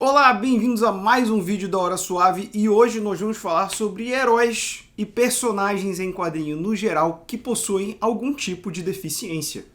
Olá, bem-vindos a mais um vídeo da Hora Suave e hoje nós vamos falar sobre heróis e personagens em quadrinho no geral que possuem algum tipo de deficiência.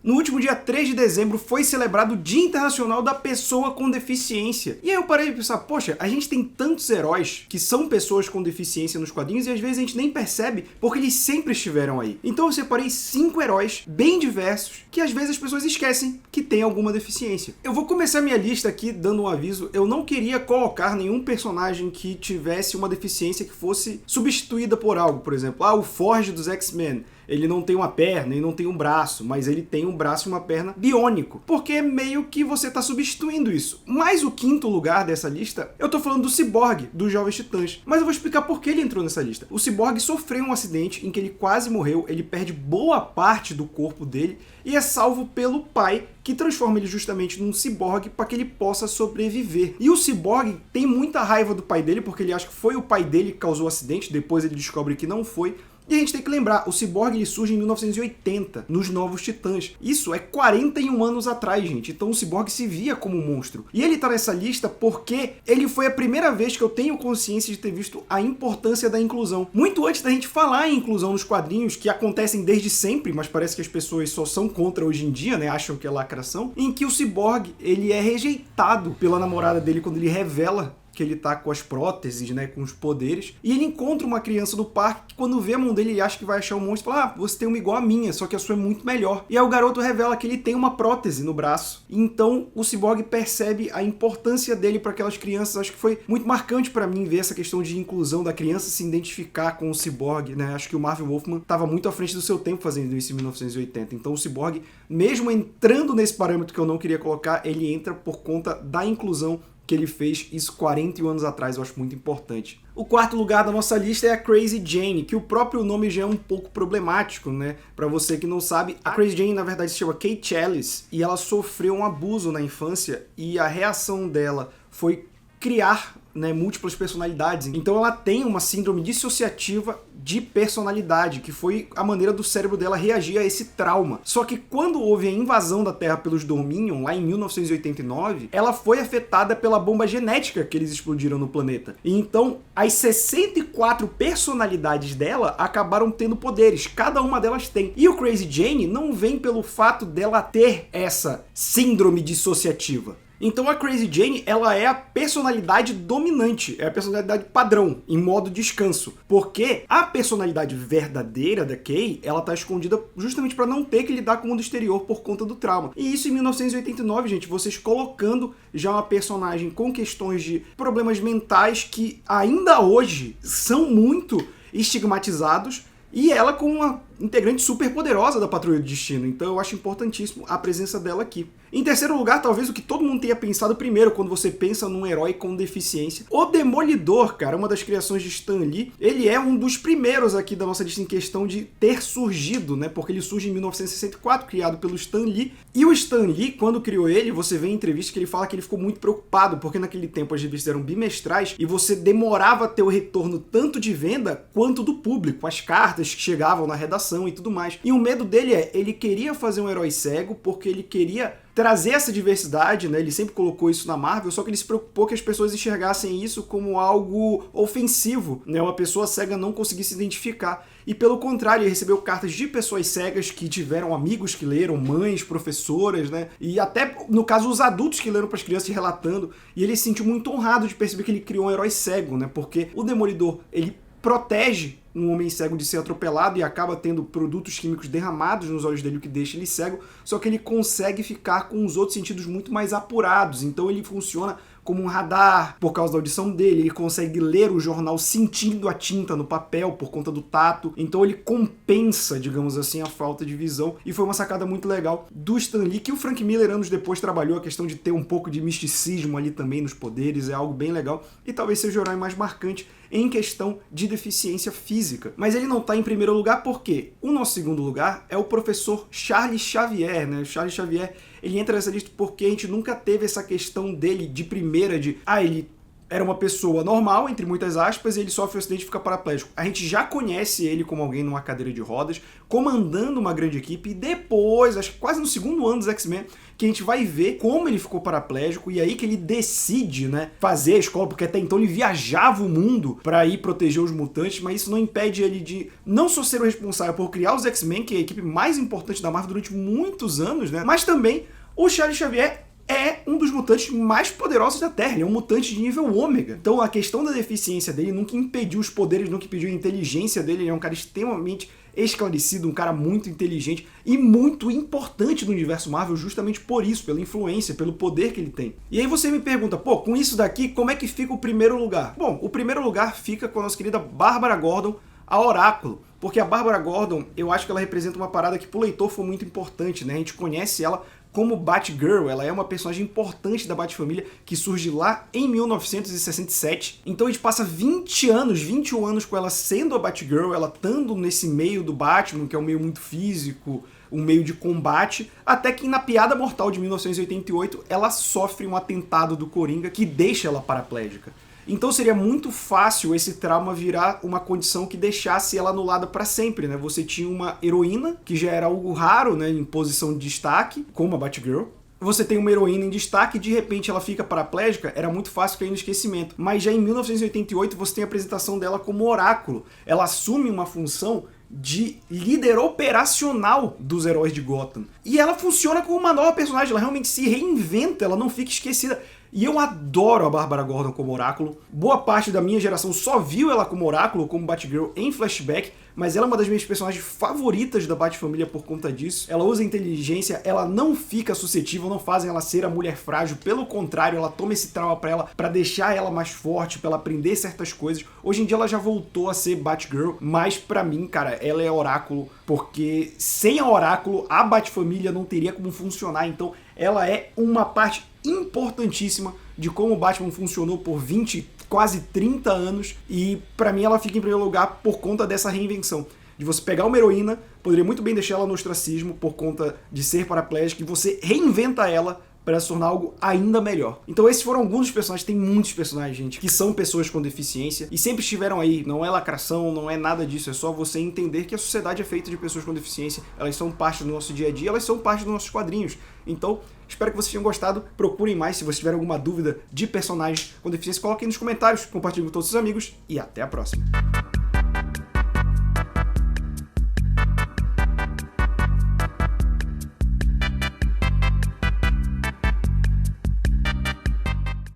No último dia 3 de dezembro foi celebrado o Dia Internacional da Pessoa com Deficiência. E aí eu parei de pensar, poxa, a gente tem tantos heróis que são pessoas com deficiência nos quadrinhos e às vezes a gente nem percebe porque eles sempre estiveram aí. Então eu separei 5 heróis bem diversos que às vezes as pessoas esquecem que tem alguma deficiência. Eu vou começar minha lista aqui dando um aviso. Eu não queria colocar nenhum personagem que tivesse uma deficiência que fosse substituída por algo. Por exemplo, o Forge dos X-Men. Ele não tem uma perna e não tem um braço, mas ele tem um braço e uma perna biônico, porque meio que você está substituindo isso. Mas o quinto lugar dessa lista, eu tô falando do Cyborg, dos Jovens Titãs. Mas eu vou explicar por que ele entrou nessa lista. O Cyborg sofreu um acidente em que ele quase morreu, ele perde boa parte do corpo dele e é salvo pelo pai, que transforma ele justamente num ciborgue para que ele possa sobreviver. E o ciborgue tem muita raiva do pai dele, porque ele acha que foi o pai dele que causou o acidente, depois ele descobre que não foi. E a gente tem que lembrar, o Cyborg ele surge em 1980, nos Novos Titãs. Isso é 41 anos atrás, gente. Então o Cyborg se via como um monstro. E ele tá nessa lista porque ele foi a primeira vez que eu tenho consciência de ter visto a importância da inclusão. Muito antes da gente falar em inclusão nos quadrinhos, que acontecem desde sempre, mas parece que as pessoas só são contra hoje em dia, né? Acham que é lacração. Em que o Cyborg, ele é rejeitado pela namorada dele quando ele revela que ele tá com as próteses, né, com os poderes, e ele encontra uma criança no parque que quando vê a mão dele ele acha que vai achar um monstro e fala, você tem uma igual a minha, só que a sua é muito melhor. E aí o garoto revela que ele tem uma prótese no braço. Então o Cyborg percebe a importância dele para aquelas crianças. Acho que foi muito marcante para mim ver essa questão de inclusão da criança se identificar com o Cyborg, né? Acho que o Marv Wolfman estava muito à frente do seu tempo fazendo isso em 1980. Então o Cyborg, mesmo entrando nesse parâmetro que eu não queria colocar, ele entra por conta da inclusão que ele fez isso 41 anos atrás, eu acho muito importante. O quarto lugar da nossa lista é a Crazy Jane, que o próprio nome já é um pouco problemático, né? Pra você que não sabe, a Crazy Jane na verdade se chama Kate Chalice e ela sofreu um abuso na infância e a reação dela foi criar, né, múltiplas personalidades. Então ela tem uma síndrome dissociativa de personalidade, que foi a maneira do cérebro dela reagir a esse trauma. Só que quando houve a invasão da Terra pelos Dominion, lá em 1989, ela foi afetada pela bomba genética que eles explodiram no planeta. E então, as 64 personalidades dela acabaram tendo poderes, cada uma delas tem. E o Crazy Jane não vem pelo fato dela ter essa síndrome dissociativa. Então a Crazy Jane, ela é a personalidade dominante, é a personalidade padrão, em modo descanso. Porque a personalidade verdadeira da Kay, ela tá escondida justamente para não ter que lidar com o mundo exterior por conta do trauma. E isso em 1989, gente, vocês colocando já uma personagem com questões de problemas mentais que ainda hoje são muito estigmatizados, e ela com uma integrante super poderosa da Patrulha do Destino. Então eu acho importantíssimo a presença dela aqui. Em terceiro lugar, talvez o que todo mundo tenha pensado primeiro quando você pensa num herói com deficiência. O Demolidor, cara, uma das criações de Stan Lee. Ele é um dos primeiros aqui da nossa lista em questão de ter surgido, né? Porque ele surge em 1964, criado pelo Stan Lee. E o Stan Lee, quando criou ele, você vê em entrevista que ele fala que ele ficou muito preocupado, porque naquele tempo as revistas eram bimestrais e você demorava a ter o retorno tanto de venda quanto do público, as cartas que chegavam na redação e tudo mais. E o medo dele ele queria fazer um herói cego porque ele queria trazer essa diversidade, né? Ele sempre colocou isso na Marvel, só que ele se preocupou que as pessoas enxergassem isso como algo ofensivo, né? Uma pessoa cega não conseguir se identificar. E pelo contrário, ele recebeu cartas de pessoas cegas que tiveram amigos que leram, mães, professoras, né? E até, no caso, os adultos que leram para as crianças relatando. E ele se sentiu muito honrado de perceber que ele criou um herói cego, né? Porque o Demolidor, ele protege um homem cego de ser atropelado e acaba tendo produtos químicos derramados nos olhos dele, o que deixa ele cego, só que ele consegue ficar com os outros sentidos muito mais apurados, então ele funciona como um radar por causa da audição dele, ele consegue ler o jornal sentindo a tinta no papel por conta do tato, então ele compensa, digamos assim, a falta de visão, e foi uma sacada muito legal do Stan Lee, que o Frank Miller anos depois trabalhou a questão de ter um pouco de misticismo ali também nos poderes, é algo bem legal, e talvez seja o herói mais marcante em questão de deficiência física. Mas ele não está em primeiro lugar porque o nosso segundo lugar é o professor Charles Xavier, né? Charles Xavier, ele entra nessa lista porque a gente nunca teve essa questão dele de primeira, ele era uma pessoa normal, entre muitas aspas, e ele sofre um acidente e fica paraplégico. A gente já conhece ele como alguém numa cadeira de rodas, comandando uma grande equipe, e depois, acho que quase no segundo ano dos X-Men, que a gente vai ver como ele ficou paraplégico, e aí que ele decide, né, fazer a escola, porque até então ele viajava o mundo para ir proteger os mutantes, mas isso não impede ele de não só ser o responsável por criar os X-Men, que é a equipe mais importante da Marvel durante muitos anos, né, mas também o Charles Xavier é um dos mutantes mais poderosos da Terra, ele é um mutante de nível ômega. Então a questão da deficiência dele nunca impediu os poderes, nunca impediu a inteligência dele, ele é um cara extremamente esclarecido, um cara muito inteligente e muito importante no universo Marvel justamente por isso, pela influência, pelo poder que ele tem. E aí você me pergunta, pô, com isso daqui, como é que fica o primeiro lugar? Bom, o primeiro lugar fica com a nossa querida Bárbara Gordon, a Oráculo, porque a Bárbara Gordon, eu acho que ela representa uma parada que pro leitor foi muito importante, né? A gente conhece ela como Batgirl, ela é uma personagem importante da Batfamília que surge lá em 1967. Então a gente passa 21 anos com ela sendo a Batgirl, ela estando nesse meio do Batman, que é um meio muito físico, um meio de combate, até que na Piada Mortal de 1988 ela sofre um atentado do Coringa que deixa ela paraplégica. Então seria muito fácil esse trauma virar uma condição que deixasse ela anulada para sempre, né? Você tinha uma heroína, que já era algo raro, né, em posição de destaque, como a Batgirl. Você tem uma heroína em destaque e de repente ela fica paraplégica, era muito fácil cair no esquecimento. Mas já em 1988 você tem a apresentação dela como Oráculo. Ela assume uma função de líder operacional dos heróis de Gotham. E ela funciona como uma nova personagem, ela realmente se reinventa, ela não fica esquecida. E eu adoro a Bárbara Gordon como Oráculo. Boa parte da minha geração só viu ela como Oráculo, como Batgirl em flashback, mas ela é uma das minhas personagens favoritas da Batfamília por conta disso. Ela usa inteligência, ela não fica suscetível, não fazem ela ser a mulher frágil, pelo contrário, ela toma esse trauma pra ela, pra deixar ela mais forte, pra ela aprender certas coisas. Hoje em dia ela já voltou a ser Batgirl, mas pra mim, cara, ela é Oráculo, porque sem a Oráculo, a Batfamília não teria como funcionar, então ela é uma parte importantíssima de como o Batman funcionou por 20, quase 30 anos, e pra mim ela fica em primeiro lugar por conta dessa reinvenção. De você pegar uma heroína, poderia muito bem deixar ela no ostracismo por conta de ser paraplégica, e você reinventa ela para se tornar algo ainda melhor. Então esses foram alguns dos personagens, tem muitos personagens, gente, que são pessoas com deficiência e sempre estiveram aí, não é lacração, não é nada disso, é só você entender que a sociedade é feita de pessoas com deficiência, elas são parte do nosso dia a dia, elas são parte dos nossos quadrinhos. Então, espero que vocês tenham gostado, procurem mais, se vocês tiverem alguma dúvida de personagens com deficiência, coloquem nos comentários, compartilhem com todos os seus amigos e até a próxima.